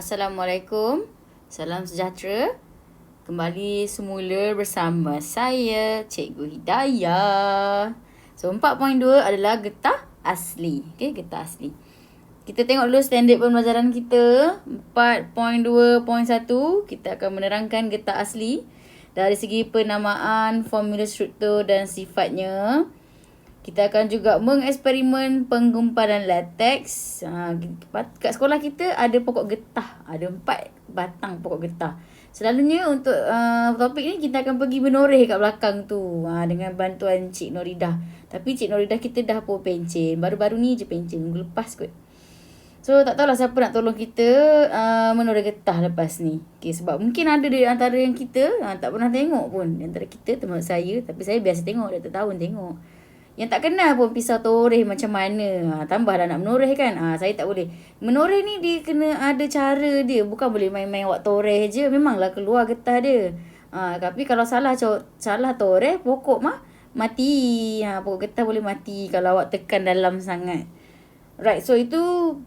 Assalamualaikum. Salam sejahtera. Kembali semula bersama saya, Cikgu Hidayah. So, 4.2 adalah getah asli. Okay, getah asli. Kita tengok dulu standard pembelajaran kita. 4.2.1, kita akan menerangkan getah asli dari segi penamaan, formula struktur dan sifatnya. Kita akan juga mengeksperimen penggumpalan lateks. Kat sekolah kita ada pokok getah. Ada 4 batang pokok getah. Selalunya untuk topik ni kita akan pergi menoreh kat belakang tu. Dengan bantuan Cik Noridah. Tapi Cik Noridah kita dah pun pencen. Baru-baru ni je pencen. Minggu lepas kot. So tak tahulah siapa nak tolong kita menoreh getah lepas ni. Okay, sebab mungkin ada di antara yang kita tak pernah tengok pun. Di antara kita termasuk saya. Tapi saya biasa tengok. Dah tahun tengok. Yang tak kenal pun pisau toreh macam mana. Tambahlah nak menoreh kan. Saya tak boleh. Menoreh ni dia kena ada cara dia. Bukan boleh main-main awak toreh je. Memanglah keluar getah dia. Tapi kalau salah toreh, pokok mati. Pokok getah boleh mati kalau awak tekan dalam sangat. Right, so itu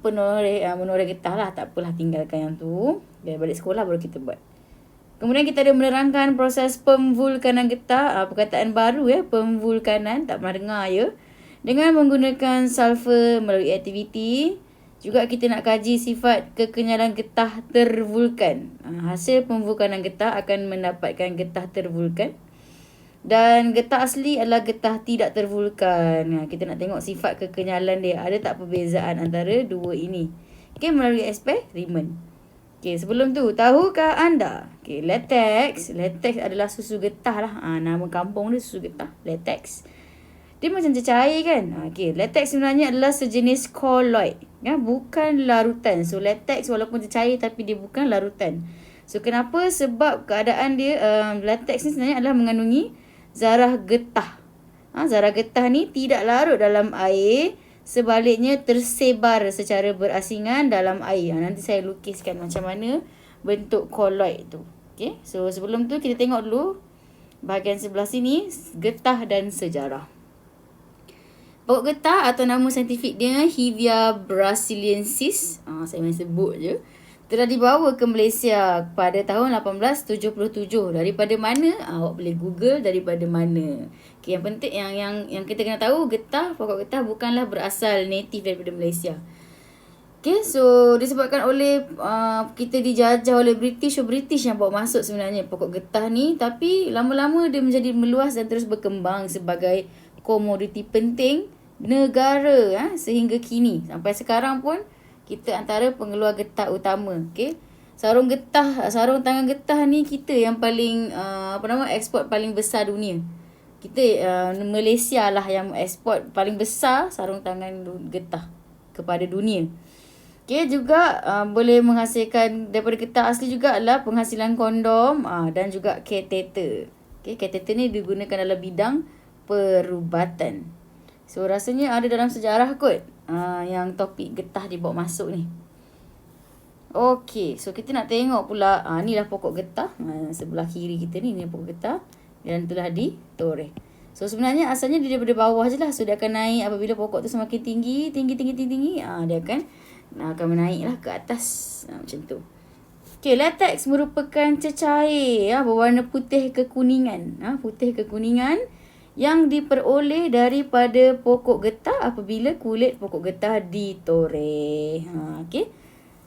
menoreh getah lah. Tak apalah, tinggalkan yang tu. Biar balik sekolah baru kita buat. Kemudian kita ada menerangkan proses pemvulkanan getah. Perkataan baru pemvulkanan. Tak pernah dengar ya. Dengan menggunakan sulfur melalui aktiviti. Juga kita nak kaji sifat kekenyalan getah tervulkan. Hasil pemvulkanan getah akan mendapatkan getah tervulkan. Dan getah asli adalah getah tidak tervulkan. Kita nak tengok sifat kekenyalan dia. Ada tak perbezaan antara dua ini? Okay, melalui eksperimen. Okay, sebelum tu, tahukah anda? Okay, latex adalah susu getah lah. Nama kampung dia susu getah, latex. Dia macam cecair kan? Okay, latex sebenarnya adalah sejenis kolloid. Bukan larutan. So, latex walaupun cecair tapi dia bukan larutan. So, kenapa? Sebab keadaan dia, latex ni sebenarnya adalah mengandungi zarah getah. Zarah getah ni tidak larut dalam air. Sebaliknya tersebar secara berasingan dalam air. Nanti saya lukiskan macam mana bentuk kolloid tu. Okay. So sebelum tu kita tengok dulu bahagian sebelah sini, getah dan sejarah. Pokok getah atau nama saintifik dia Hevia brasiliensis. Saya main sebut je. Telah dibawa ke Malaysia pada tahun 1877. Daripada mana? Awak boleh Google daripada mana. Okay, yang penting yang kita kena tahu, pokok getah bukanlah berasal native daripada Malaysia. Okay, so disebabkan oleh kita dijajah oleh British yang bawa masuk sebenarnya pokok getah ni. Tapi lama-lama dia menjadi meluas dan terus berkembang sebagai komoditi penting negara sehingga kini. Sampai sekarang pun kita antara pengeluar getah utama. Okay. Sarung tangan getah ni kita yang paling eksport paling besar dunia. Kita Malaysia lah yang eksport paling besar sarung tangan getah kepada dunia. Okay, juga boleh menghasilkan daripada getah asli juga adalah penghasilan kondom dan juga kateter. Okay, kateter ni digunakan dalam bidang perubatan. So rasanya ada dalam sejarah kot yang topik getah dibawa masuk ni. Okey, so kita nak tengok pula ni lah pokok getah. Sebelah kiri kita ni pokok getah dan telah ditoreh. So sebenarnya asalnya dia daripada bawah je lah. So dia akan naik apabila pokok tu semakin tinggi, dia akan menaik lah ke atas macam tu. Okey, latex merupakan cecair berwarna putih kekuningan. Putih kekuningan yang diperoleh daripada pokok getah apabila kulit pokok getah ditoreh. Okey.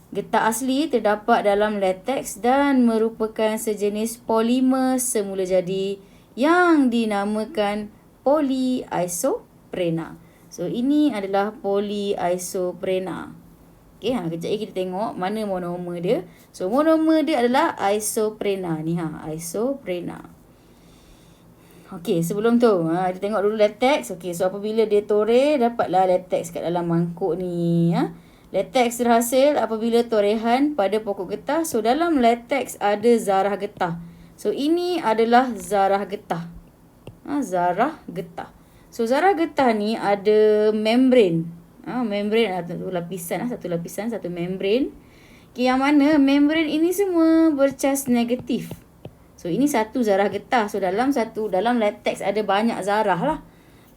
Getah asli terdapat dalam latex dan merupakan sejenis polimer semula jadi yang dinamakan polyisoprena. So ini adalah polyisoprena. Okey, kejap lagi kita tengok mana monomer dia. So monomer dia adalah isoprena ni isoprena. Okey, sebelum tu kita tengok dulu latex. Okey, so apabila dia toreh, dapatlah latex kat dalam mangkuk ni. Latex terhasil apabila torehan pada pokok getah. So dalam latex ada zarah getah. So ini adalah zarah getah. Zarah getah. So zarah getah ni ada membran. Membran satu lapisan, satu membran. Okay, yang mana membran ini semua bercas negatif. So ini satu zarah getah. So dalam latex ada banyak zarah lah.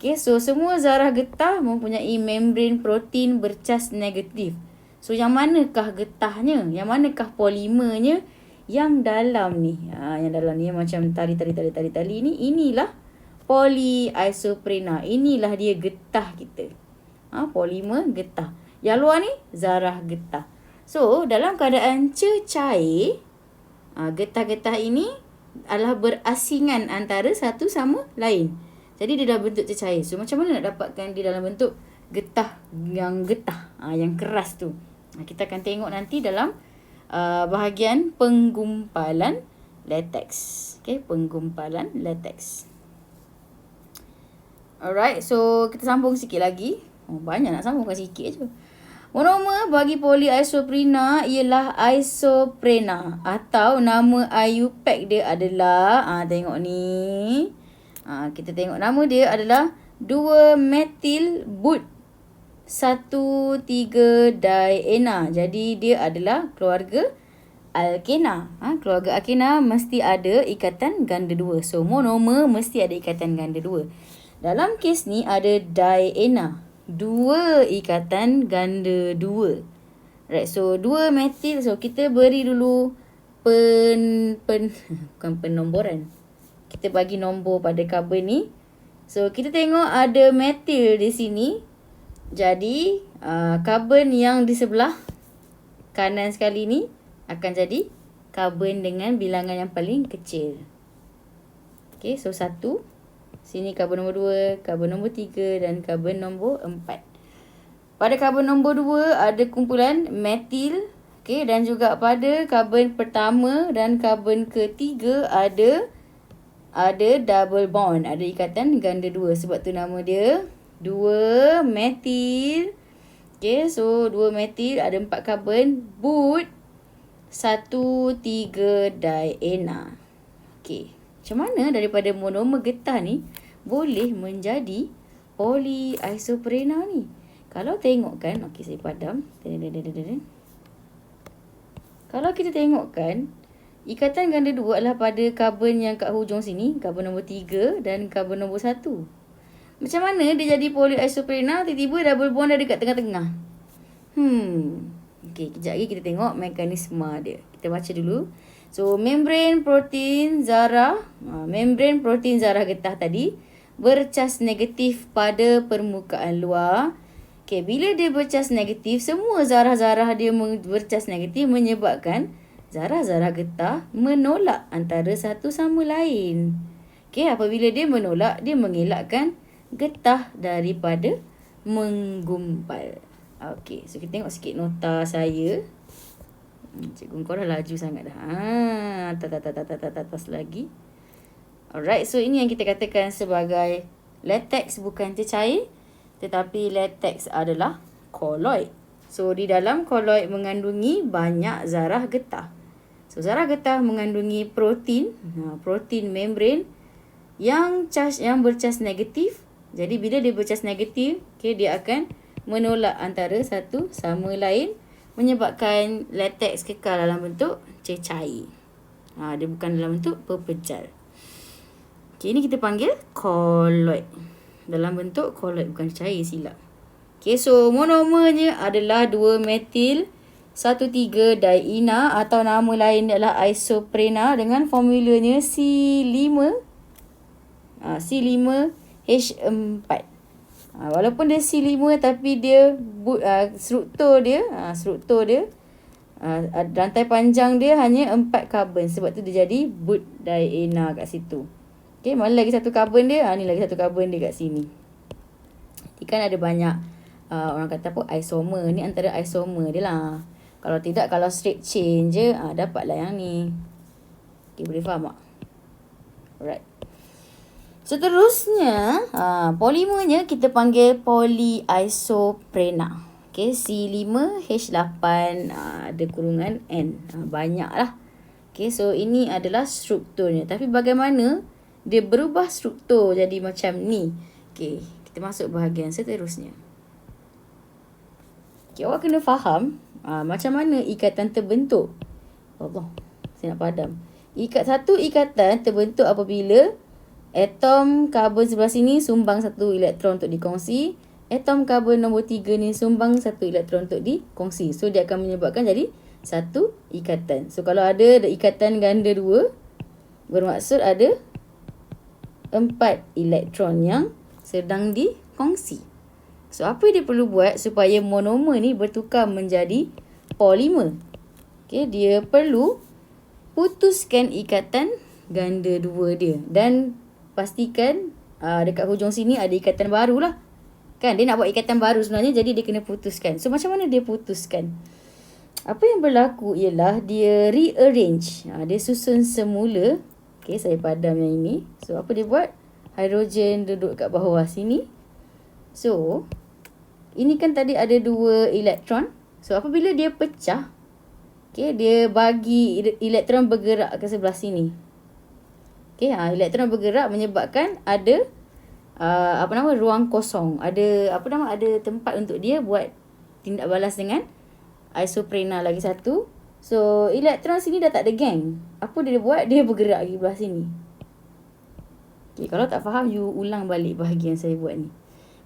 Okay, so semua zarah getah mempunyai membran protein bercas negatif. So yang manakah getahnya? Yang manakah polimernya? Yang dalam ni. Yang dalam ni macam tali ni. Inilah polyisoprena. Inilah dia getah kita. Polimer getah. Yang luar ni zarah getah. So dalam keadaan cecair, getah-getah ini adalah berasingan antara satu sama lain. Jadi dia dalam bentuk cecair. So macam mana nak dapatkan dia dalam bentuk getah, yang keras tu? Kita akan tengok nanti dalam bahagian penggumpalan latex. Okay, penggumpalan latex. Alright, so kita sambung sikit lagi. Banyak nak sambung, bukan sikit je. Monomer bagi polyisoprena ialah isoprena, atau nama IUPAC dia adalah, tengok ni. Kita tengok nama dia adalah 2-methyl but 1,3-diena. Jadi dia adalah keluarga alkena. Keluarga alkena mesti ada ikatan ganda 2. So monomer mesti ada ikatan ganda 2. Dalam kes ni ada diena. 2 ikatan ganda 2. Right, so 2-methyl. So kita beri dulu bukan penomboran. Kita bagi nombor pada karbon ni. So kita tengok ada methyl di sini. Jadi karbon yang di sebelah kanan sekali ni akan jadi karbon dengan bilangan yang paling kecil. Okay, so 1. Sini karbon nombor 2, karbon nombor 3 dan karbon nombor 4. Pada karbon nombor 2 ada kumpulan metil. Okay, dan juga pada karbon pertama dan karbon ketiga ada double bond. Ada ikatan ganda 2. Sebab tu nama dia 2 metil. Okay, so 2 metil ada 4 karbon. But 1,3-diena. Okay. Macam mana daripada monomer getah ni boleh menjadi polyisoprena ni? Kalau tengok kan, okey saya padam. Kalau kita tengok kan, ikatan ganda 2 adalah pada karbon yang kat hujung sini, karbon nombor 3 dan karbon nombor 1. Macam mana dia jadi polyisoprena, tiba-tiba double bond ada kat tengah-tengah? Okey, kejap lagi kita tengok mekanisme dia. Kita baca dulu. So, membran protein zarah getah tadi bercas negatif pada permukaan luar. Okay, bila dia bercas negatif, semua zarah-zarah dia bercas negatif menyebabkan zarah-zarah getah menolak antara satu sama lain. Okay, apabila dia menolak, dia mengelakkan getah daripada menggumpal. Okay, so kita tengok sikit nota saya. Cikgu kau dah laju sangat dah. Atas lagi. Alright, so ini yang kita katakan sebagai latex, bukan cecair, tetapi latex adalah kolloid. So di dalam kolloid mengandungi banyak zarah getah. So zarah getah mengandungi protein, protein membran yang bercas negatif. Jadi bila dia bercas negatif, okay, dia akan menolak antara satu sama lain, menyebabkan latex kekal dalam bentuk cecair. Dia bukan dalam bentuk pepejal. Okay, ini kita panggil kolloid. Dalam bentuk kolloid, bukan cair, silap. Okay, so monomernya adalah 2-metil 1,3-diena atau nama lain adalah isoprena dengan formulanya C5H4. Walaupun dia C5 tapi dia struktur dia rantai panjang dia hanya 4 karbon. Sebab tu dia jadi but-diena kat situ. Okay, mana lagi satu karbon dia? Ni lagi satu karbon dia kat sini. Ni kan ada banyak orang kata apa, isomer. Ni antara isomer dia lah. Kalau tidak, kalau straight chain je, dapatlah yang ni. Okay, boleh faham tak? Alright. Seterusnya, polimernya kita panggil polyisoprena. Okay, C5H8, ada kurungan N. Banyak lah. Okay, so ini adalah strukturnya. Tapi bagaimana dia berubah struktur jadi macam ni? Okay, kita masuk bahagian seterusnya. Okay, awak kena faham macam mana ikatan terbentuk. Allah, saya nak padam. Satu ikatan terbentuk apabila atom karbon sebelah sini sumbang satu elektron untuk dikongsi. atom karbon nombor 3 ni sumbang satu elektron untuk dikongsi. So dia akan menyebabkan jadi satu ikatan. So kalau ada ikatan ganda 2, bermaksud ada 4 elektron yang sedang dikongsi. So apa dia perlu buat supaya monomer ni bertukar menjadi polimer? Okay, dia perlu putuskan ikatan ganda 2 dia. Dan pastikan dekat hujung sini ada ikatan baru lah. Kan, dia nak buat ikatan baru sebenarnya, jadi dia kena putuskan. So macam mana dia putuskan? Apa yang berlaku ialah dia rearrange. Dia susun semula. Okay, saya padam yang ini. So apa dia buat? Hidrogen duduk kat bawah sini. So ini kan tadi ada 2 elektron. So apabila dia pecah, okay, dia bagi elektron bergerak ke sebelah sini. Okay, elektron bergerak menyebabkan ada ruang kosong. Ada ada tempat untuk dia buat tindak balas dengan isoprena lagi satu. So elektron sini dah tak ada gang. Apa dia buat? Dia bergerak di belah sini. Okay, kalau tak faham, you ulang balik bahagian saya buat ni.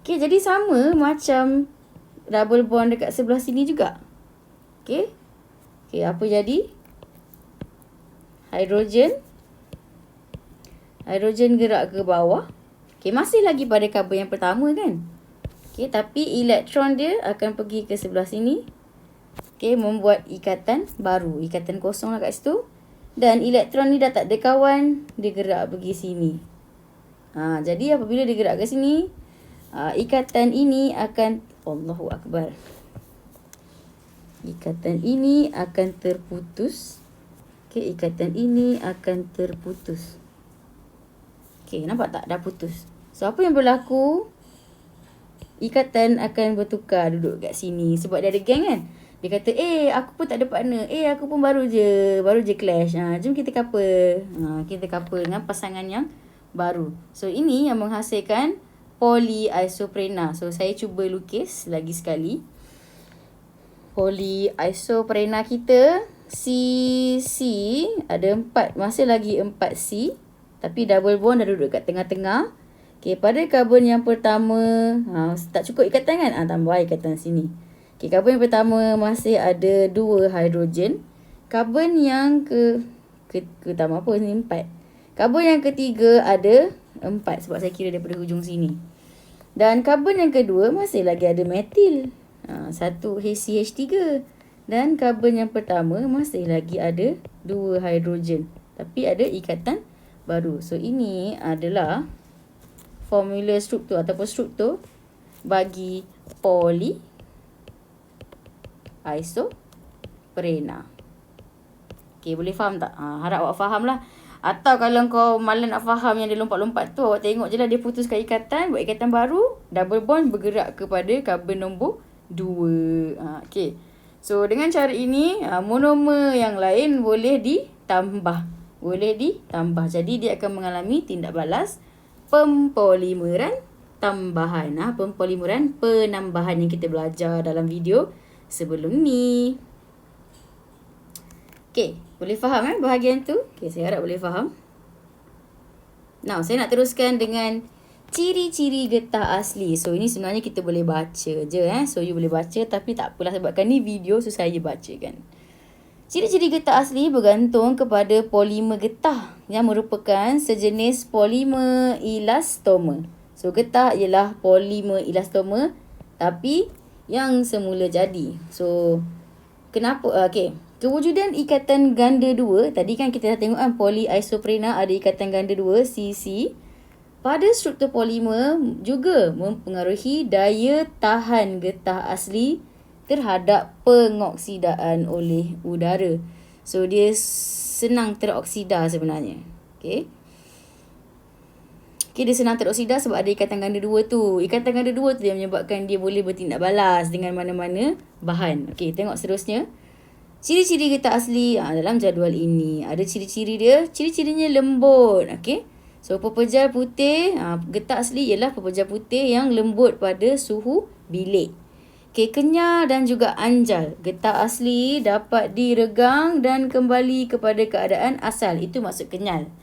Okay, jadi sama macam double bond dekat sebelah sini juga. Okay. Okay, apa jadi? Hidrogen gerak ke bawah. Okay, masih lagi pada karbon yang pertama kan. Okay, tapi elektron dia akan pergi ke sebelah sini. Okay, membuat ikatan baru. Ikatan kosong lah kat situ. Dan elektron ni dah tak ada kawan. Dia gerak pergi sini. Jadi apabila dia gerak ke sini, ikatan ini akan, Allahu Akbar. Ikatan ini akan terputus. Okay, ikatan ini akan terputus. Okay, nampak tak? Dah putus. So, apa yang berlaku? Ikatan akan bertukar duduk kat sini. Sebab dia ada geng kan? Dia kata, aku pun tak ada partner. Aku pun baru je clash. Jom kita couple. Kita couple dengan pasangan yang baru. So, ini yang menghasilkan polyisoprena. So, saya cuba lukis lagi sekali. Polyisoprena kita, C ada 4. Masih lagi 4C. Tapi double bond dah duduk kat tengah-tengah. Okay, pada karbon yang pertama, tak cukup ikatan kan? Tambah ikatan sini. Okay, karbon yang pertama masih ada 2 hidrogen. Karbon yang tambah apa ni? 4. Karbon yang ketiga ada 4 sebab saya kira daripada hujung sini. Dan karbon yang kedua masih lagi ada metil. 1 HCH3. Dan karbon yang pertama masih lagi ada 2 hidrogen. Tapi ada ikatan baru. So ini adalah formula struktur ataupun struktur bagi polyisoprena. Okay, boleh faham tak? Harap awak faham lah. Atau kalau kau malas nak faham yang dia lompat-lompat tu, awak tengok je lah dia putuskan ikatan, buat ikatan baru, double bond bergerak kepada karbon nombor 2. Okay. So dengan cara ini, monomer yang lain boleh ditambah. Jadi dia akan mengalami tindak balas pempolimeran tambahan. Pempolimeran penambahan yang kita belajar dalam video sebelum ni. Okay, boleh faham bahagian tu? Okay, saya harap boleh faham. Now, saya nak teruskan dengan ciri-ciri getah asli. So, ini sebenarnya kita boleh baca je. So, you boleh baca tapi tak apalah sebabkan ni video, so saya bacakan. Ciri-ciri getah asli bergantung kepada polimer getah yang merupakan sejenis polimer elastoma. So, getah ialah polimer elastoma tapi yang semula jadi. So, kenapa? Okay. Kewujudan ikatan ganda 2. Tadi kan kita dah tengok polyisoprena ada ikatan ganda 2, CC. Pada struktur polimer juga mempengaruhi daya tahan getah asli terhadap pengoksidaan oleh udara. So, dia senang teroksida sebenarnya. Okay, dia senang teroksida sebab ada ikatan ganda 2 tu. Ikatan ganda 2 tu yang menyebabkan dia boleh bertindak balas dengan mana-mana bahan. Okay, tengok seterusnya. Ciri-ciri getah asli dalam jadual ini. Ada ciri-ciri dia. Ciri-cirinya lembut. Okay. So, pepejal putih. Getah asli ialah pepejal putih yang lembut pada suhu bilik. Okay, kenyal dan juga anjal. Getah asli dapat diregang dan kembali kepada keadaan asal. Itu maksud kenyal.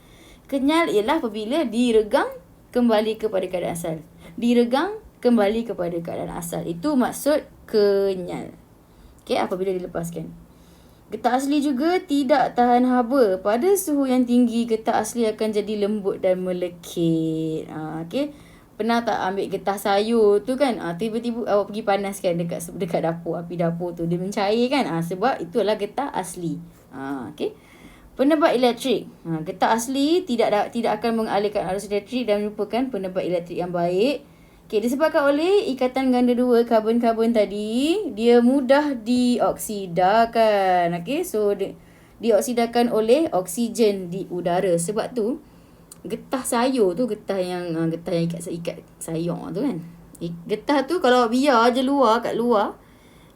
Kenyal ialah apabila diregang kembali kepada keadaan asal. Diregang kembali kepada keadaan asal. Itu maksud kenyal. Okey, apabila dilepaskan. Getah asli juga tidak tahan haba. Pada suhu yang tinggi, getah asli akan jadi lembut dan melekit. Okey. Pernah tak ambil getah sayur tu kan? Tiba-tiba awak pergi panaskan dekat dapur, api dapur tu. Dia mencair kan? Sebab itulah getah asli. Okey. Penebat elektrik. Getah asli tidak akan mengalihkan arus elektrik dan merupakan penebat elektrik yang baik. Okey, disebabkan oleh ikatan ganda dua karbon-karbon tadi, dia mudah dioksidakan. Okey, so dioksidakan oleh oksigen di udara. Sebab tu getah sayur tu, getah yang ikat sayur tu kan. Getah tu kalau biar je kat luar,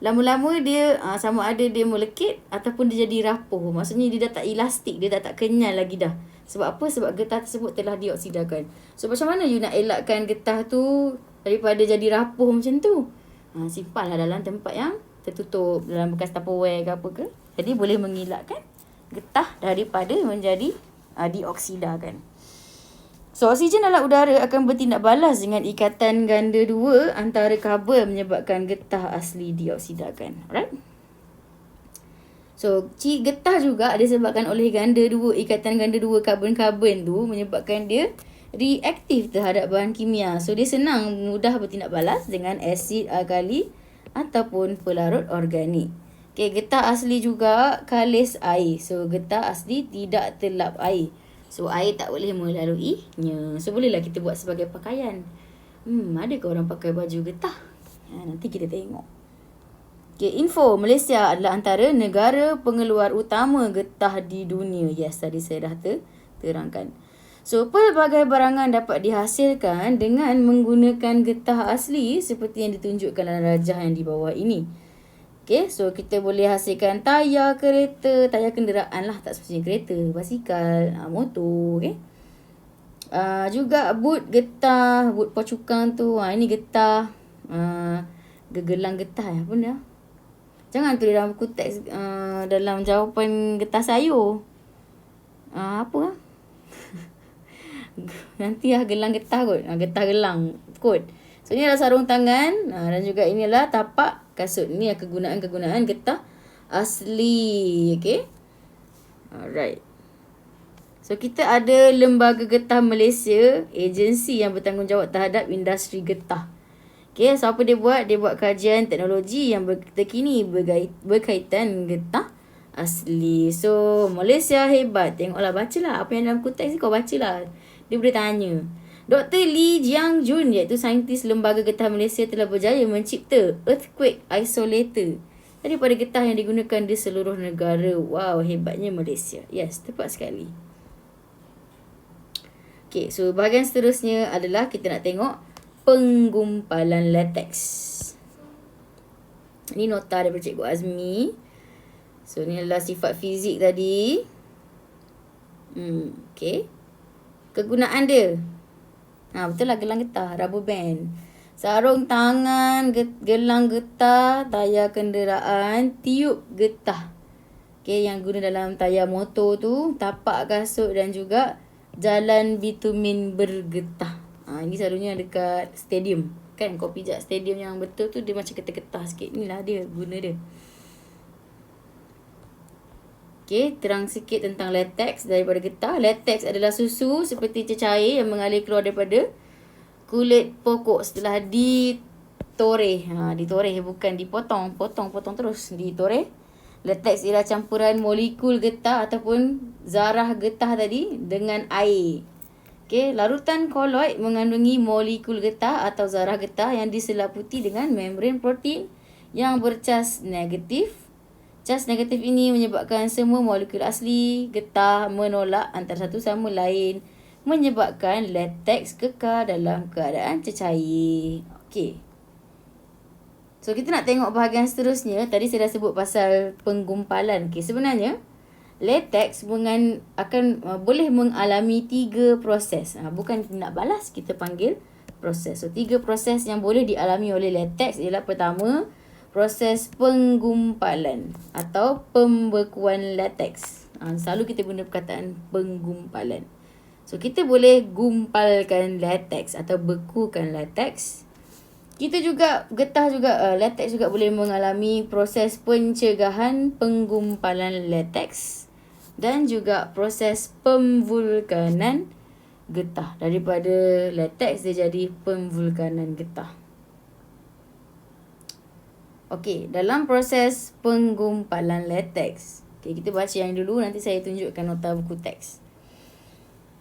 lama-lama dia sama ada dia melekit ataupun dia jadi rapuh. Maksudnya dia dah tak elastik, dia dah tak kenyal lagi dah. Sebab apa? Sebab getah tersebut telah dioksidakan. So macam mana you nak elakkan getah tu daripada jadi rapuh macam tu? Simpan lah dalam tempat yang tertutup, dalam bekas Tupperware ke apa ke. Jadi boleh mengelakkan getah daripada menjadi dioksidakan. So oksigen dalam udara akan bertindak balas dengan ikatan ganda dua antara karbon menyebabkan getah asli dioksidakan. Alright? So, getah juga disebabkan oleh ikatan ganda dua karbon-karbon tu menyebabkan dia reaktif terhadap bahan kimia. So, dia mudah bertindak balas dengan asid alkali ataupun pelarut organik. Okay, getah asli juga kalis air. So, getah asli tidak terlap air. So, air tak boleh melaluinya. So, bolehlah kita buat sebagai pakaian. Adakah orang pakai baju getah? Nanti kita tengok. Okay, info. Malaysia adalah antara negara pengeluar utama getah di dunia. Yes, tadi saya dah terangkan. So, pelbagai barangan dapat dihasilkan dengan menggunakan getah asli seperti yang ditunjukkan dalam rajah yang di bawah ini. Okay, so kita boleh hasilkan tayar kereta, tayar kenderaan lah. Tak semestinya kereta, basikal, motor. Okay. Juga boot getah, boot pocukang tu. Ini getah. Gegelang getah apa ni? Jangan tulis dalam buku teks dalam jawapan getah sayur. Apa? Nanti gelang getah kot. Getah gelang kot. So, ini adalah sarung tangan. Dan juga inilah tapak kasut. Ini kegunaan-kegunaan getah asli. Okay. Alright. So, kita ada Lembaga Getah Malaysia. Agensi yang bertanggungjawab terhadap industri getah. Okay, so apa dia buat? Dia buat kajian teknologi yang terkini berkaitan getah asli. So, Malaysia hebat. Tengoklah, bacalah. Apa yang dalam kuteks ni kau bacalah. Dia boleh tanya. Dr. Lee Jiang Jun, iaitu saintis Lembaga Getah Malaysia, telah berjaya mencipta Earthquake Isolator daripada getah yang digunakan di seluruh negara. Wow, hebatnya Malaysia. Yes, tepat sekali. Okay, so bahagian seterusnya adalah kita nak tengok penggumpalan latex. Ini nota daripada Cikgu Azmi. So, ni adalah sifat fizik tadi. Okay. Kegunaan dia. Betul lah, gelang getah, rubber band. Sarung tangan, gelang getah, tayar kenderaan, tiup getah. Okay, yang guna dalam tayar motor tu, tapak kasut dan juga jalan bitumin bergetah. Ini selalunya dekat stadium. Kan kau pijak stadium yang betul tu dia macam getah-getah sikit. Inilah dia guna dia. Okay, terang sikit tentang latex daripada getah. Latex adalah susu seperti cecair yang mengalir keluar daripada kulit pokok setelah ditoreh. Ditoreh bukan dipotong. Potong terus. Ditoreh. Latex ialah campuran molekul getah ataupun zarah getah tadi dengan air. Okay, larutan koloid mengandungi molekul getah atau zarah getah yang diselaputi dengan membran protein yang bercas negatif. Cas negatif ini menyebabkan semua molekul asli getah menolak antara satu sama lain, menyebabkan latex kekal dalam keadaan cecair. Okay. So, kita nak tengok bahagian seterusnya. Tadi saya dah sebut pasal penggumpalan. Okay, sebenarnya latex boleh mengalami 3 proses. Bukan nak balas, kita panggil proses. So, 3 proses yang boleh dialami oleh latex ialah pertama, proses penggumpalan atau pembekuan latex. Selalu kita guna perkataan penggumpalan. So, kita boleh gumpalkan latex atau bekukan latex Kita juga, getah juga, latex juga boleh mengalami proses pencegahan penggumpalan latex dan juga proses pemvulkanan getah. Daripada latex dia jadi pemvulkanan getah. Okey, dalam proses penggumpalan latex. Okey, kita baca yang dulu, nanti saya tunjukkan nota buku teks.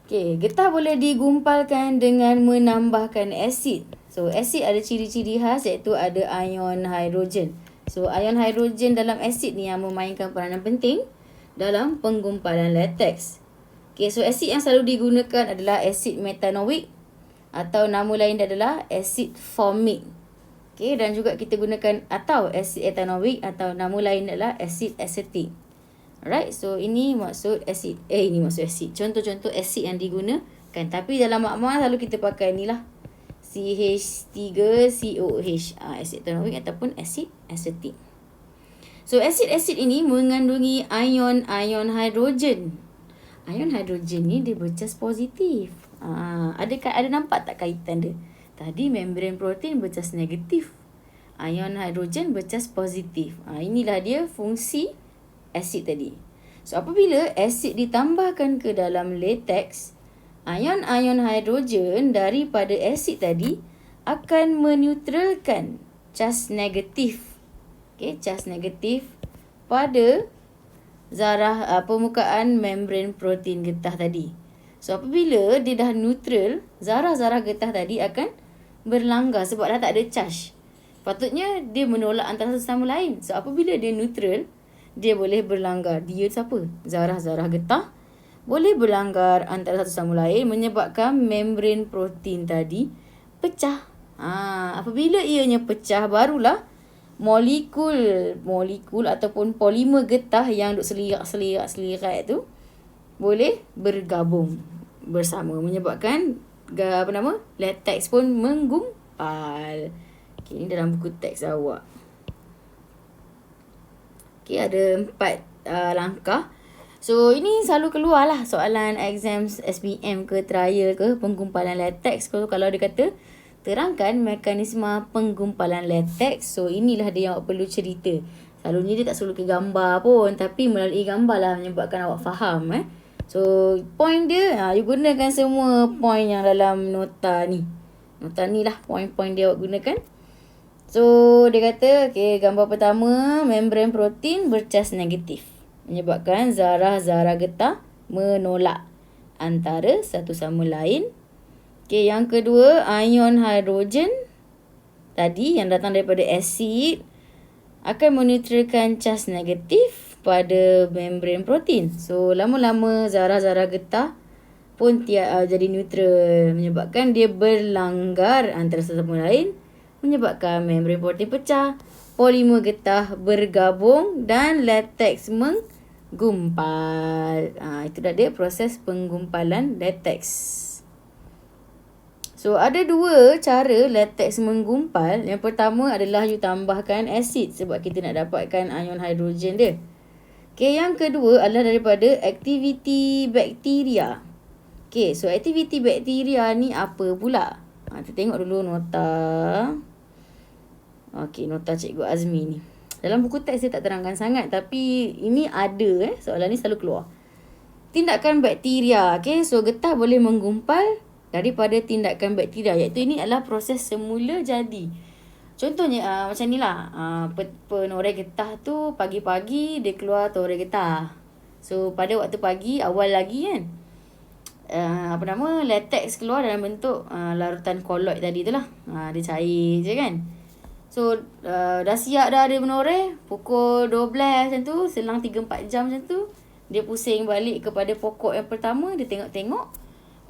Okey, getah boleh digumpalkan dengan menambahkan asid. So, asid ada ciri-ciri khas iaitu ada ion hidrogen. So, ion hidrogen dalam asid ni yang memainkan peranan penting dalam penggumpalan latex. Okey, so asid yang selalu digunakan adalah asid metanoik atau nama lain dia adalah asid formic. Okey, dan juga kita gunakan atau asid etanoik atau nama lain adalah asid asetik. Alright, so ini maksud asid. Ini maksud asid. Contoh-contoh asid yang digunakan. Tapi dalam makmal selalu kita pakai ni lah. CH3COH. Asid etanoik ataupun asid asetik. So, asid-asid ini mengandungi ion hidrogen. Ion hidrogen ni dia bercas positif. Ada nampak tak kaitan dia? Tadi membran protein bercas negatif. Ion hidrogen bercas positif. Inilah dia fungsi asid tadi. So, apabila asid ditambahkan ke dalam latex, ion-ion hidrogen daripada asid tadi akan meneutralkan cas negatif. Okey, cas negatif pada zarah permukaan membran protein getah tadi. So, apabila dia dah neutral, zarah-zarah getah tadi akan berlanggar sebab dah tak ada charge. Patutnya dia menolak antara satu sama lain. So, apabila dia neutral, dia boleh berlanggar. Dia siapa? Zarah-zarah getah boleh berlanggar antara satu sama lain menyebabkan membran protein tadi pecah. Apabila ianya pecah, barulah molekul ataupun polimer getah yang duk selirak tu boleh bergabung bersama menyebabkan latex pun menggumpal. Okay, ini dalam buku teks awak. Okay, ada 4 langkah. So, ini selalu keluar lah soalan exam SPM ke trial ke penggumpalan latex. Kalau dia kata terangkan mekanisme penggumpalan latex. So, inilah dia yang awak perlu cerita. Selalunya dia tak selalu ke gambar pun, tapi melalui gambar lah menyebabkan awak faham. So, point dia, you gunakan semua point yang dalam nota ni. Nota ni lah point-point dia awak gunakan. So, dia kata, okay, gambar pertama, membran protein bercas negatif. Menyebabkan zarah-zarah getah menolak antara satu sama lain. Okay, yang kedua, ion hidrogen tadi yang datang daripada asid akan meneutralkan cas negatif pada membran protein. So, lama-lama zarah-zarah getah pun jadi neutral. Menyebabkan dia berlanggar antara satu sama lain. Menyebabkan membran protein pecah, polimer getah bergabung dan latex menggumpal. Itu dah dia proses penggumpalan latex. So, ada 2 cara latex menggumpal. Yang pertama adalah you tambahkan asid sebab kita nak dapatkan ion hidrogen dia. Okay, yang kedua adalah daripada aktiviti bakteria. Okay, so aktiviti bakteria ni apa pula? Kita tengok dulu nota. Okey, nota Cikgu Azmi ni. Dalam buku teks dia tak terangkan sangat, tapi ini ada soalan ni selalu keluar. Tindakan bakteria. Okey, so getah boleh menggumpal daripada tindakan bakteria, iaitu ini adalah proses semula jadi. Contohnya macam ni lah. Penoreh getah tu pagi-pagi dia keluar toreh getah. So pada waktu pagi awal lagi kan, latex keluar dalam bentuk larutan koloid tadi tu lah. Dia cair je kan. So dah siap dah dia menoreh, pukul 12 macam tu, selang 3-4 jam macam tu, dia pusing balik kepada pokok yang pertama. Dia tengok-tengok,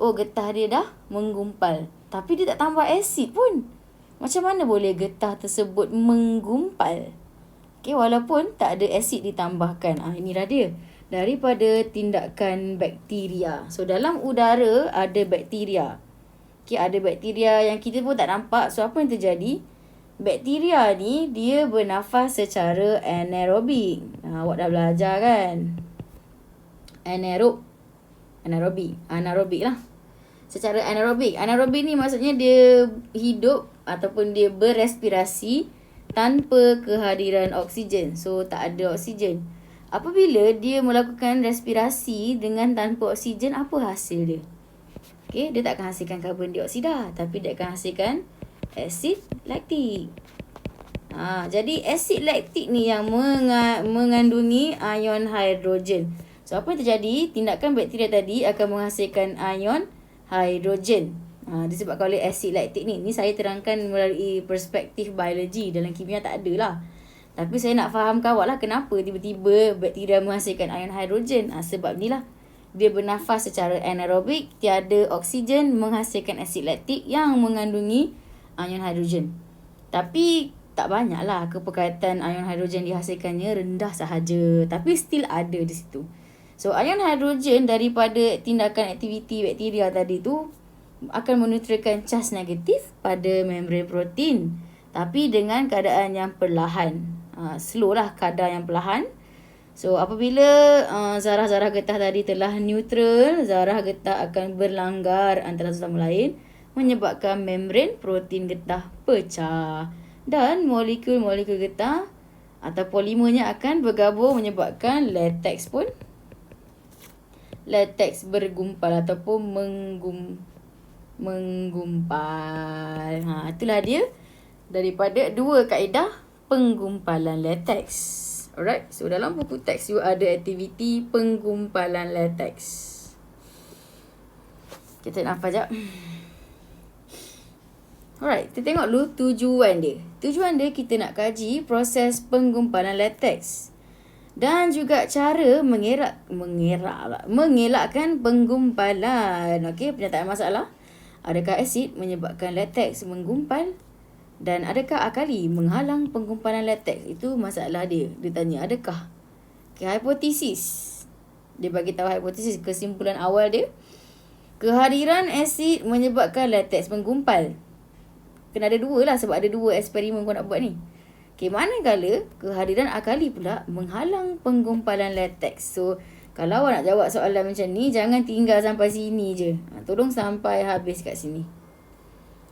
oh getah dia dah menggumpal, tapi dia tak tambah asid pun. Macam mana boleh getah tersebut menggumpal? Okay, walaupun tak ada asid ditambahkan. Inilah dia, daripada tindakan bakteria. So dalam udara ada bakteria. Okay, ada bakteria yang kita pun tak nampak. So apa yang terjadi? Bakteria ni dia bernafas secara anaerobik. Awak dah belajar kan? Anaerobik lah. Secara anaerobik. Anaerobik ni maksudnya dia hidup ataupun dia berrespirasi tanpa kehadiran oksigen. So, tak ada oksigen. Apabila dia melakukan respirasi dengan tanpa oksigen, apa hasil dia? Okay, dia tak akan hasilkan karbon dioksida, tapi dia akan hasilkan asid laktik. Jadi asid laktik ni yang mengandungi ion hidrogen. So, apa yang terjadi? Tindakan bakteria tadi akan menghasilkan ion hidrogen. Disebabkan oleh asid laktik ni. Ni saya terangkan melalui perspektif biologi. Dalam kimia tak ada lah. Tapi saya nak fahamkan awak lah kenapa tiba-tiba bakteria menghasilkan ion hidrogen. Sebab ni lah. Dia bernafas secara anaerobik, tiada oksigen, menghasilkan asid laktik yang mengandungi ion hidrogen. Tapi tak banyak lah keperkaitan ion hidrogen dihasilkannya, rendah sahaja. Tapi still ada di situ. So, ion hidrogen daripada tindakan aktiviti bakteria tadi tu akan menetralkan cas negatif pada membran protein. Tapi dengan keadaan yang perlahan. Slow lah, kadar yang perlahan. So, apabila zarah-zarah getah tadi telah neutral, zarah getah akan berlanggar antara satu sama lain, menyebabkan membran protein getah pecah. Dan molekul-molekul getah atau polimernya akan bergabung menyebabkan lateks bergumpal ataupun menggumpal. Itulah dia daripada dua kaedah penggumpalan lateks. Alright, so dalam buku teks you ada aktiviti penggumpalan lateks. Kita nampak sekejap. Alright, kita tengok dulu tujuan dia. Tujuan dia kita nak kaji proses penggumpalan lateks. Dan juga cara mengelakkan penggumpalan. Okey, pernyataan masalah. Adakah asid menyebabkan lateks menggumpal? Dan adakah alkali menghalang penggumpalan lateks? Itu masalah dia. Dia tanya adakah. Okay, hipotesis. Dia bagi tahu hipotesis, kesimpulan awal dia. Kehadiran asid menyebabkan lateks menggumpal. Kena ada dua lah sebab ada dua eksperimen kau nak buat ni. Okay, manakala kehadiran alkali pula menghalang penggumpalan lateks. So, kalau awak nak jawab soalan macam ni, jangan tinggal sampai sini je. Tolong sampai habis kat sini.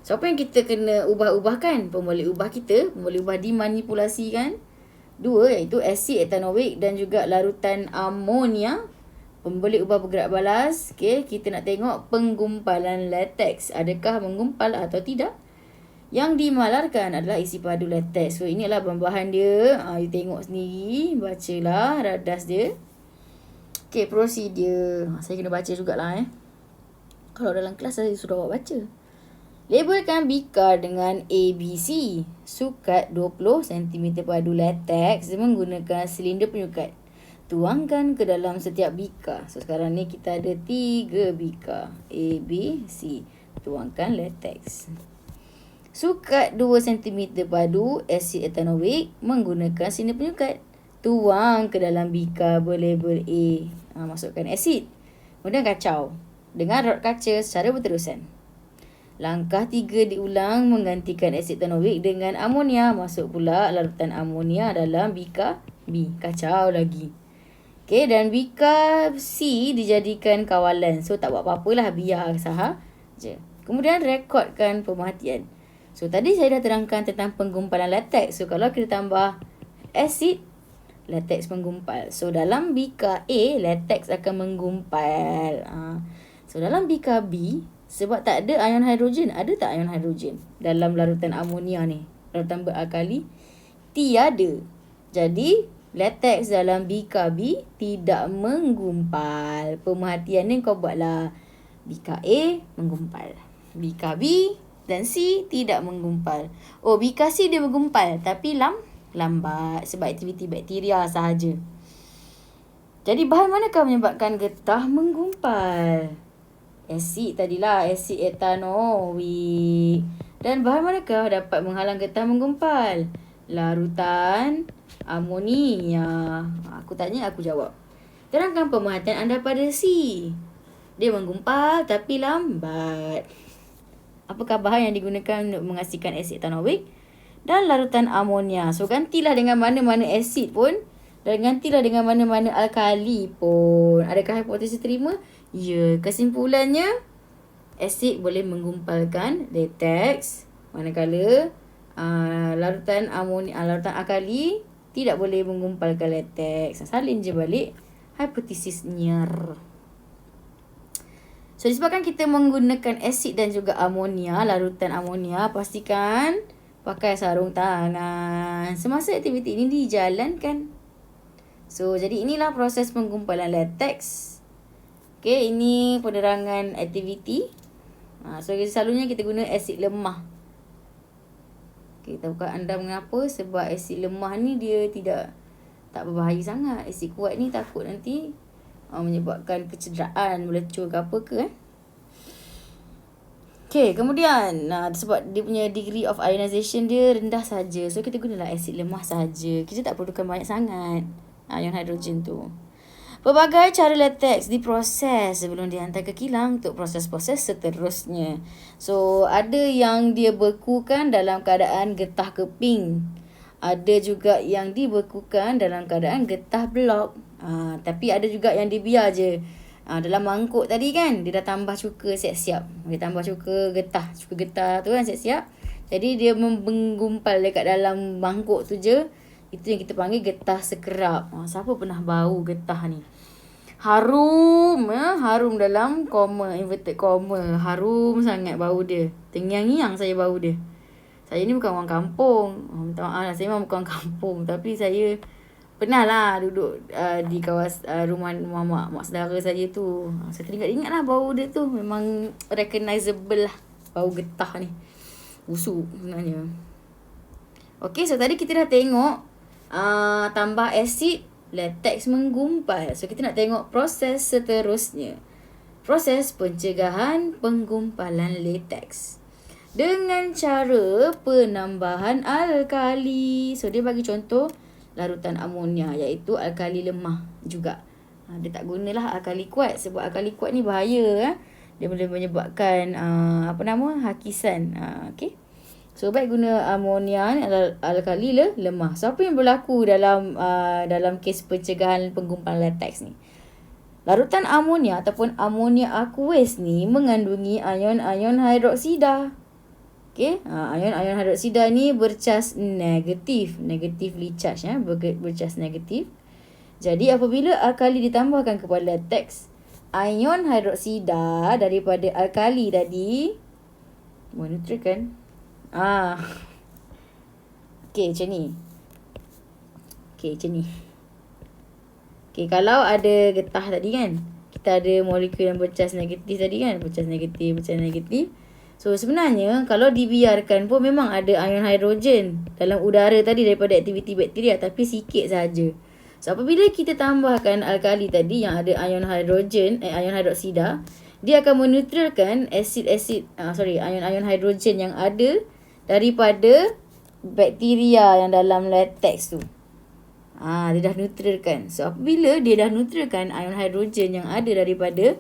So, apa yang kita kena ubah-ubahkan? Pemboleh ubah kita, pemboleh ubah dimanipulasikan. Dua, iaitu asid etanoik dan juga larutan amonia. Pemboleh ubah bergerak balas. Okay, kita nak tengok penggumpalan lateks. Adakah menggumpal atau tidak? Yang dimalarkan adalah isi padu lateks. So, ini adalah bahan dia. You tengok sendiri. Bacalah radas dia. Okay, prosedur. Saya kena baca jugalah. Kalau dalam kelas saya sudah awak baca. Labelkan bikar dengan ABC. Sukat 20 cm padu lateks menggunakan silinder penyukat. Tuangkan ke dalam setiap bikar. So, sekarang ni kita ada 3 bikar. A, B, C. Tuangkan lateks. Sukat 2 cm padu asid etanoik menggunakan silinder penyukat. Tuang ke dalam bikar berlabel A. Masukkan asid. Kemudian kacau dengan rod kaca secara berterusan. Langkah 3 diulang menggantikan asid etanoik dengan amonia. Masuk pula larutan amonia dalam bikar B. Kacau lagi. Okay, dan bikar C dijadikan kawalan. So, tak buat apa-apa lah. Biar sahaja. Kemudian, rekodkan pemerhatian. So, tadi saya dah terangkan tentang penggumpalan lateks. So, kalau kita tambah asid, lateks menggumpal. So, dalam bikar A, lateks akan menggumpal. So, dalam bikar B, sebab tak ada ion hidrogen. Ada tak ion hidrogen dalam larutan amonia ni? Larutan beralkali? Tiada. Jadi, lateks dalam bikar B tidak menggumpal. Pemerhatian ni kau buatlah. Bikar A menggumpal. Bikar B dan C tidak menggumpal. Oh, bikar C dia menggumpal. Tapi lambat. Sebab aktiviti bakteria sahaja. Jadi, bahan manakah menyebabkan getah menggumpal? Asid tadilah, asid etanoik. Dan bahan manakah dapat menghalang getah menggumpal? Larutan amonia. Aku tanya, aku jawab. Terangkan pemerhatian anda pada C. Dia menggumpal tapi lambat. Apakah bahan yang digunakan untuk menghasilkan asid etanoik? Dan larutan amonia. So, gantilah dengan mana-mana asid pun. Dan gantilah dengan mana-mana alkali pun. Adakah hipotesis terima? Ya, kesimpulannya asid boleh menggumpalkan lateks. Manakala larutan alkali tidak boleh menggumpalkan latex. Salin je balik hipotesisnya. So disebabkan kita menggunakan asid dan juga amonia, larutan amonia, pastikan pakai sarung tangan semasa aktiviti ini dijalankan. So jadi inilah proses penggumpalan latex. Okay, ini penerangan aktiviti. So selalunya kita guna asid lemah. Okay, tahukah anda mengapa? Sebab asid lemah ni dia tak berbahaya sangat. Asid kuat ni takut nanti menyebabkan kecederaan, melecur ke apa ke. Okay, kemudian sebab dia punya degree of ionization dia rendah saja, so kita gunalah asid lemah saja. Kita tak perlukan banyak sangat ion hidrogen tu. Pelbagai cara latex diproses sebelum dihantar ke kilang untuk proses-proses seterusnya. So, ada yang dia bekukan dalam keadaan getah keping. Ada juga yang dibekukan dalam keadaan getah blok. Tapi ada juga yang dibiar je. Dalam mangkuk tadi kan, dia dah tambah cuka siap-siap. Dia tambah cuka getah tu kan siap-siap. Jadi dia menggumpal dekat dalam mangkuk tu je. Itu yang kita panggil getah sekerap. Siapa pernah bau getah ni? Harum, harum dalam koma, inverted koma. Harum sangat bau dia. Tengiang-ngiang saya bau dia. Saya ni bukan orang kampung. Minta maaf lah, saya memang bukan orang kampung. Tapi saya pernah lah duduk di rumah mak saudara saya tu. Saya teringat lah bau dia tu. Memang recognizable lah bau getah ni. Busuk sebenarnya. Okay, so tadi kita dah tengok tambah asid, latex menggumpal. So kita nak tengok proses seterusnya. Proses pencegahan penggumpalan latex dengan cara penambahan alkali. So dia bagi contoh larutan amonia, iaitu alkali lemah juga. Dia tak gunalah alkali kuat sebab alkali kuat ni bahaya. Dia boleh menyebabkan hakisan. Okay. So baik guna amonia ni alkali lemah. So apa yang berlaku dalam kes pencegahan penggumpalan latex ni? Larutan amonia ataupun amonia aqueous ni mengandungi ion-ion hidroksida. Okay, ion-ion hidroksida ni bercas negatively charged, bercas negatif. Jadi apabila alkali ditambahkan kepada latex, ion hidroksida daripada alkali tadi menetralkan. Okay, macam ni. Okay, kalau ada getah tadi kan, kita ada molekul yang bercas negatif tadi kan, bercas negatif. So sebenarnya kalau dibiarkan pun memang ada ion hidrogen dalam udara tadi daripada aktiviti bakteria, tapi sikit saja. So apabila kita tambahkan alkali tadi yang ada ion hidroksida, dia akan menetralkan ion hidrogen yang ada daripada bakteria yang dalam latex tu. Dia dah neutralkan. So apabila dia dah neutralkan ion hidrogen yang ada daripada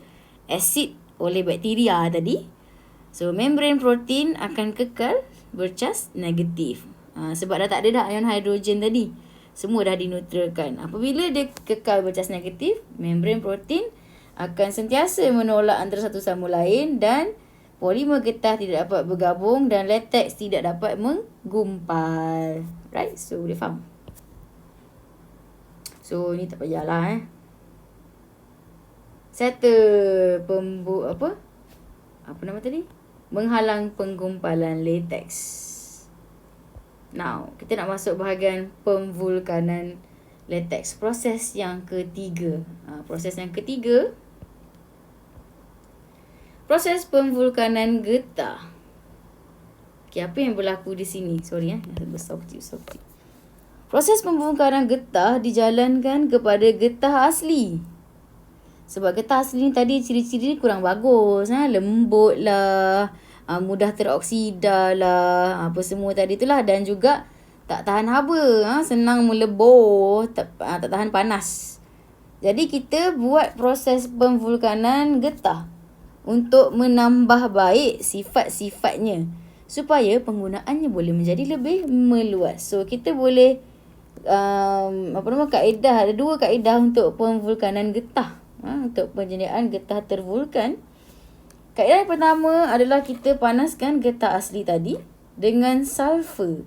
asid oleh bakteria tadi, so membran protein akan kekal bercas negatif. Sebab dah tak ada dah ion hidrogen tadi. Semua dah dineutralkan. Apabila dia kekal bercas negatif, membran protein akan sentiasa menolak antara satu sama lain dan polimer getah tidak dapat bergabung dan latex tidak dapat menggumpal. Right? So, boleh faham? So, ni tak payahlah Settle apa nama tadi? Menghalang penggumpalan latex. Now, kita nak masuk bahagian pemvulkanan latex. Proses yang ketiga. Proses pemvulkanan getah. Okay, apa yang berlaku di sini? Sorry besar kecil. Proses pemvulkanan getah dijalankan kepada getah asli. Sebab getah asli ni tadi ciri-ciri kurang bagus. Lembut lah, mudah teroksida lah, apa semua tadi tu lah. Dan juga tak tahan haba, senang melebur, tak tahan panas. Jadi kita buat proses pemvulkanan getah untuk menambah baik sifat-sifatnya supaya penggunaannya boleh menjadi lebih meluas. So kita boleh kaedah, ada dua kaedah untuk pemvulkanan getah, untuk penyediaan getah tervulkan. Kaedah yang pertama adalah kita panaskan getah asli tadi. dengan sulfur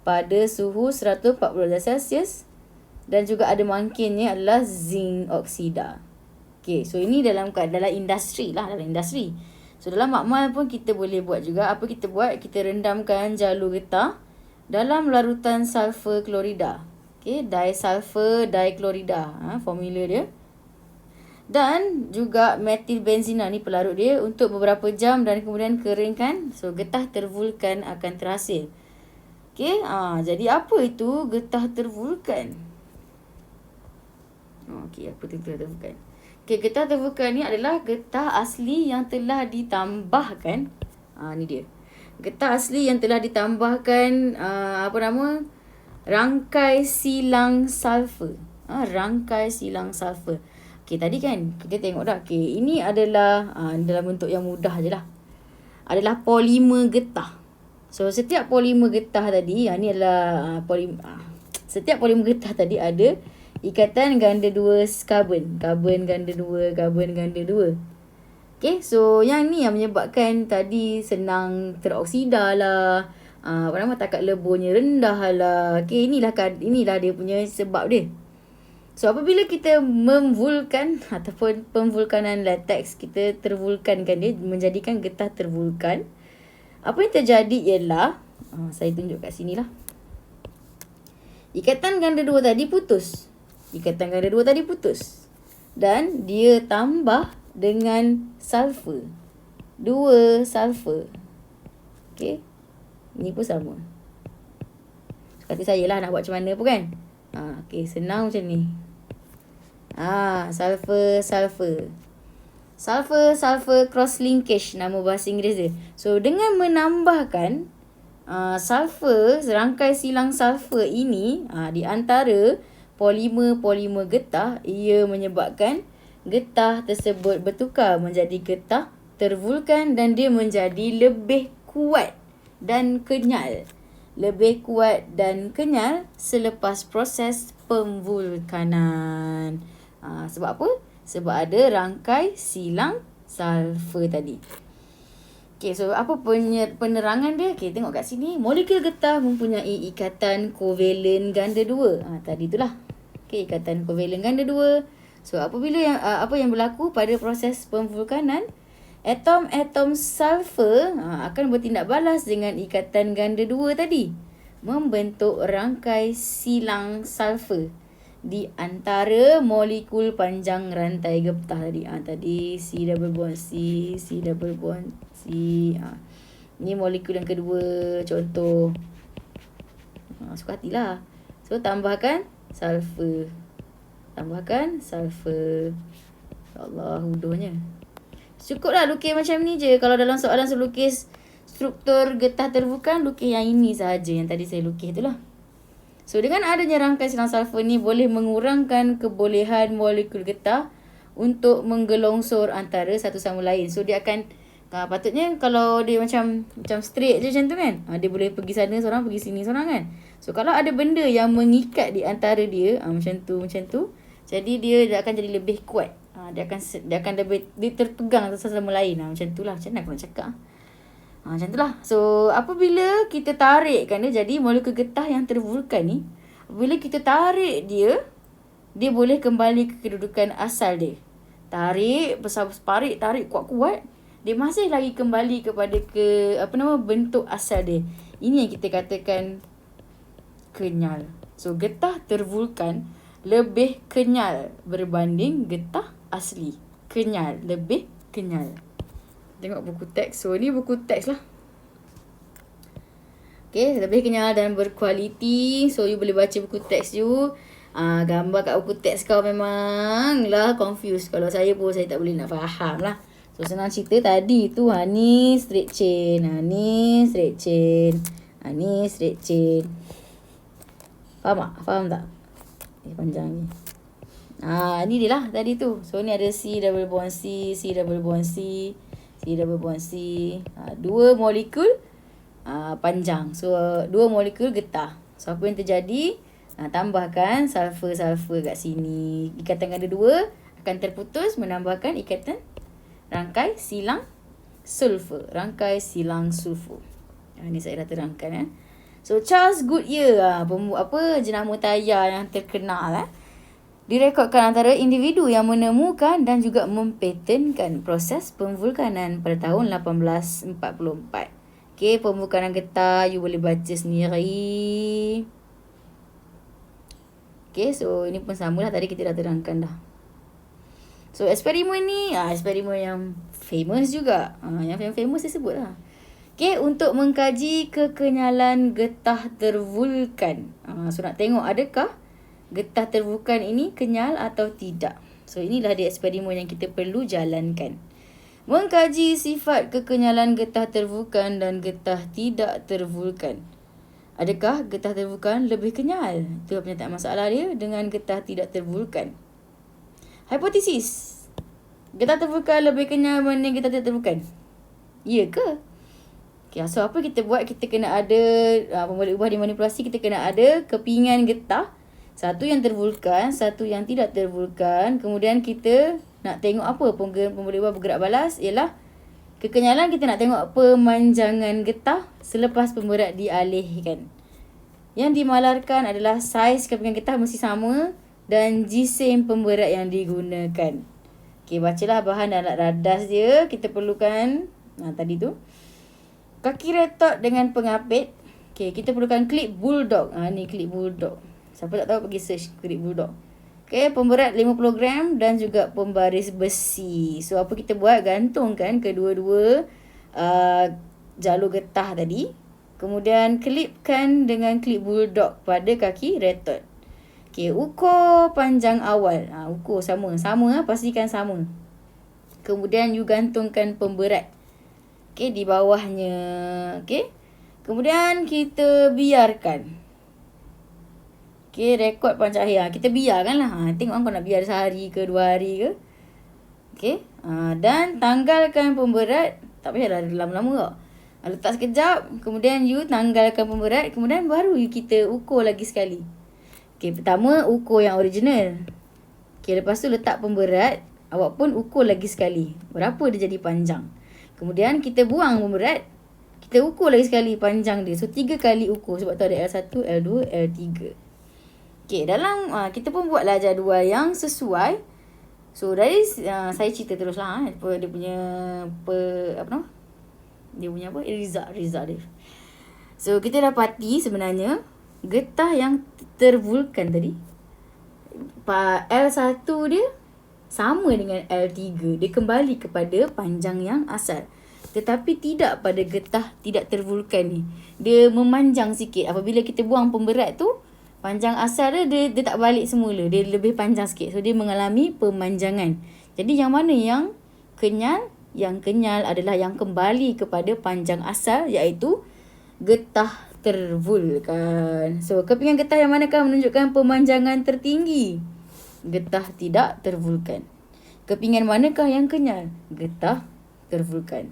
pada suhu 140 darjah Celsius. Dan juga ada mangkinnya adalah zinc oksida. Okay, so ini dalam industri lah, dalam industri. So dalam makmal pun kita boleh buat juga. Apa kita buat? Kita rendamkan jalur getah dalam larutan sulfur klorida. Okay, disulfur diklorida, formula dia. Dan juga metil benzina ni pelarut dia untuk beberapa jam dan kemudian keringkan. So getah tervulkan akan terhasil. Okay, jadi apa itu getah tervulkan? Okey, apa tu getah tervulkan? Okey, getah tervulkan ni adalah getah asli yang telah ditambahkan. Ni dia. Getah asli yang telah ditambahkan rangkai silang sulfur. Rangkai silang sulfur. Okey, tadi kan kita tengok dah. Okey, ini adalah dalam bentuk yang mudah je lah. Adalah polimer getah. So setiap polimer getah tadi, ni adalah setiap polimer getah tadi ada ikatan ganda 2 karbon. Karbon ganda 2, karbon ganda 2. Okay, so yang ni yang menyebabkan tadi senang teroksida lah. Takat leburnya rendah lah. Okay, inilah dia punya sebab dia. So apabila kita memvulkan ataupun pemvulkanan latex, kita tervulkankan dia, menjadikan getah tervulkan. Apa yang terjadi ialah, saya tunjuk kat sini lah. Ikatan ganda 2 tadi putus. Dan dia tambah dengan sulfur. 2 sulfur. Okay. Ni pun sama. Kata saya lah nak buat macam mana pun kan. Okay, senang macam ni. Sulfur cross linkage, nama bahasa Inggeris dia. So dengan menambahkan sulfur, rangkai silang sulfur ini di antara polimer getah, ia menyebabkan getah tersebut bertukar menjadi getah tervulkan dan dia menjadi lebih kuat dan kenyal. Selepas proses pemvulkanan. Sebab apa? Sebab ada rangkai silang sulfur tadi. Okay, so apa penerangan dia? Okay, tengok kat sini. Molekul getah mempunyai ikatan kovalen ganda 2. Tadi itulah. Okay, ikatan kovalen ganda 2. So, apabila apa yang berlaku pada proses pemvulkanan, atom-atom sulfur akan bertindak balas dengan ikatan ganda 2 tadi. Membentuk rangkai silang sulfur di antara molekul panjang rantai getah tadi. Tadi C double bond C double bond C. Ni molekul yang kedua, contoh. Suka hatilah. So tambahkan sulfur. Allah, hudohnya. Cukuplah lukis macam ni je. Kalau dalam soalan saya lukis struktur getah tervulkan, lukis yang ini sahaja yang tadi saya lukis tu lah. So, dengan adanya rangkai silang sulfur ni boleh mengurangkan kebolehan molekul getah untuk menggelongsor antara satu sama lain. So, dia akan, patutnya kalau dia macam straight je macam tu kan. Dia boleh pergi sana seorang, pergi sini seorang kan. So, kalau ada benda yang mengikat di antara dia, macam tu. Jadi, dia akan jadi lebih kuat. Dia akan lebih, dia terpegang satu sama lain. Macam tu lah. Macam mana aku nak cakap? Macam tu lah. So, apabila kita tarikkan dia, jadi molekul getah yang tervulkan ni, apabila kita tarik dia boleh kembali ke kedudukan asal dia. Tarik kuat-kuat, dia masih lagi kembali kepada bentuk asal dia. Ini yang kita katakan kenyal. So, getah tervulkan lebih kenyal berbanding getah asli. Lebih kenyal. Tengok buku teks. So, ni buku teks lah. Okay, lebih kenyal dan berkualiti. So, you boleh baca buku teks you. Gambar kat buku teks kau memang lah confused. Kalau saya pun, saya tak boleh nak faham lah. So, senang cerita tadi tu. Ni straight chain. Ni straight chain. Ni straight chain. Faham tak? Faham tak? Panjang ni. Ni dia lah tadi tu. So, ni ada C double bond C, C double bond C, C double bond C. Dua molekul panjang. So, dua molekul getah. So, apa yang terjadi? Tambahkan sulfur kat sini. Ikatan ganda 2 akan terputus, menambahkan ikatan rangkai silang sulfur. Ini saya dah terangkan. So Charles Goodyear, jenama tayar yang terkenal direkodkan antara individu yang menemukan dan juga mempatenkan proses pemvulkanan pada tahun 1844. Okey, pemvulkanan getah you boleh baca sendiri. Okey, so ini pun samalah, tadi kita dah terangkan dah. So eksperimen ni eksperimen yang famous juga. Yang famous saya sebut lah. Okey, untuk mengkaji kekenyalan getah tervulkan. So nak tengok adakah getah tervulkan ini kenyal atau tidak. So inilah dia eksperimen yang kita perlu jalankan. Mengkaji sifat kekenyalan getah tervulkan dan getah tidak tervulkan. Adakah getah tervulkan lebih kenyal? Itu pernyataan masalah dia dengan getah tidak tervulkan. Hipotesis. Getah tervulkan lebih kenyal mana getah tidak tervulkan? Ya ke? Okay, so apa kita buat? Kita kena ada pemboleh ubah dimanipulasi. Kita kena ada kepingan getah. Satu yang tervulkan, satu yang tidak tervulkan. Kemudian kita nak tengok apa pemboleh ubah bergerak balas ialah kekenyalan. Kita nak tengok pemanjangan getah selepas pemberat dialihkan. Yang dimalarkan adalah saiz kepingan getah mesti sama dan jisim pemberat yang digunakan. Okey, bacalah bahan dan alat radas dia. Kita perlukan tadi tu kaki retot dengan pengapit. Okey, kita perlukan klip bulldog. Ni klip bulldog. Siapa tak tahu pergi search klip bulldog. Okey, pemberat 50 gram dan juga pembaris besi. So apa kita buat? Gantungkan kedua-dua jalur getah tadi. Kemudian klipkan dengan klip bulldog pada kaki retot. Okey, ukur panjang awal. Ukur sama, pastikan sama. Kemudian you gantungkan pemberat. Okey, di bawahnya. Okey. Kemudian kita biarkan. Okey, rekod pancakhir. Kita biarkan lah. Tengok kau nak biar sehari ke 2 hari ke. Okey. Dan tanggalkan pemberat. Tak payahlah lama-lama tau. Letak sekejap. Kemudian you tanggalkan pemberat. Kemudian baru kita ukur lagi sekali. Okey, pertama ukur yang original. Okey, lepas tu letak pemberat. Awak pun ukur lagi sekali. Berapa dia jadi panjang. Kemudian kita buang pemberat. Kita ukur lagi sekali panjang dia. So 3 kali ukur. Sebab tu ada L1, L2, L3. Okey, dalam kita pun buatlah jadual yang sesuai. So dari saya cerita teruslah dia punya result dia. So kita dapati sebenarnya getah yang tervulkan tadi L1 dia sama dengan L3. Dia kembali kepada panjang yang asal. Tetapi tidak pada getah tidak tervulkan ni. Dia memanjang sikit. Apabila kita buang pemberat tu, panjang asal dia tak balik semula. Dia lebih panjang sikit. So dia mengalami pemanjangan. Jadi yang mana yang kenyal? Yang kenyal adalah yang kembali kepada panjang asal, iaitu getah tervulkan. So kepingan getah yang manakah menunjukkan pemanjangan tertinggi? Getah tidak tervulkan. Kepingan manakah yang kenyal? Getah tervulkan.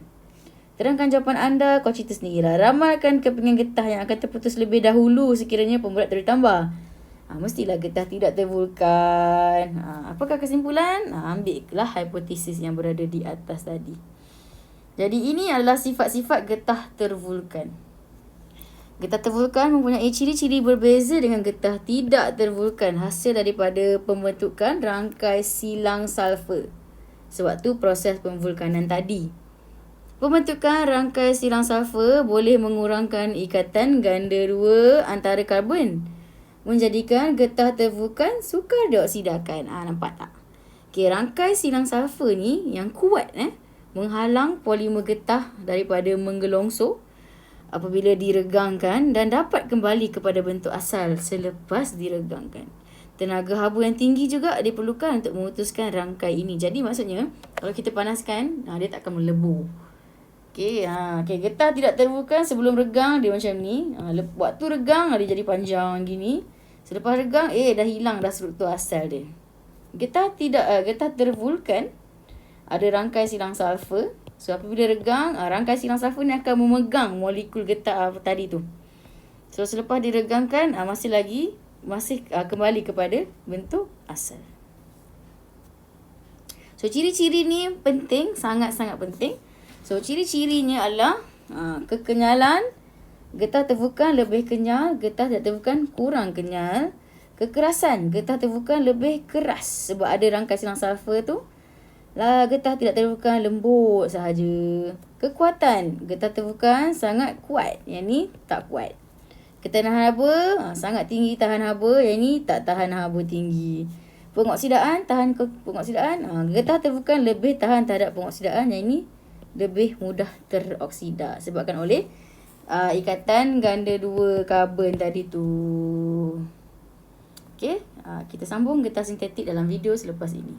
Terangkan jawapan anda, kau cerita sendirilah. Ramalkan kepingan getah yang akan terputus lebih dahulu sekiranya pemberat ditambah. Mestilah getah tidak tervulkan. Apakah kesimpulan? Ambillah hipotesis yang berada di atas tadi. Jadi ini adalah sifat-sifat getah tervulkan. Getah tervulkan mempunyai ciri-ciri berbeza dengan getah tidak tervulkan, hasil daripada pembentukan rangkai silang sulfur. Sebab tu proses pemvulkanan tadi. Pembentukan rangkai silang sulfur boleh mengurangkan ikatan ganda 2 antara karbon, menjadikan getah tervulkan sukar dioksidakan. Nampak tak? Okey, rangkai silang sulfur ni yang kuat menghalang polimer getah daripada menggelongsor apabila diregangkan dan dapat kembali kepada bentuk asal selepas diregangkan. Tenaga haba yang tinggi juga diperlukan untuk memutuskan rangkai ini. Jadi maksudnya kalau kita panaskan, dia tak akan melebur. Okey, getah tidak tervulkan sebelum regang dia macam ni. Waktu regang dia jadi panjang gini. Selepas regang dah hilang dah struktur asal dia. Getah tervulkan ada rangkai silang sulfur. So apabila regang, rangkai silang sulfur ni akan memegang molekul getah tadi tu. So selepas diregangkan masih kembali kepada bentuk asal. So ciri-ciri ni penting, sangat-sangat penting. So ciri-cirinya adalah kekenyalan Getah terbukan lebih kenyal, getah tidak terbukan kurang kenyal. Kekerasan, getah terbukan lebih keras sebab ada rangkai silang sulfur tu. Getah tidak terbukan lembut sahaja. Kekuatan, getah terbukan sangat kuat, yang ni tak kuat. Ketahanan haba, sangat tinggi tahan haba, yang ni tak tahan haba tinggi. Pengoksidaan, tahan pengoksidaan, getah terbukan lebih tahan terhadap pengoksidaan, yang ini lebih mudah teroksida sebabkan oleh ikatan ganda dua karbon tadi tu. Okey, kita sambung getah sintetik dalam video selepas ini.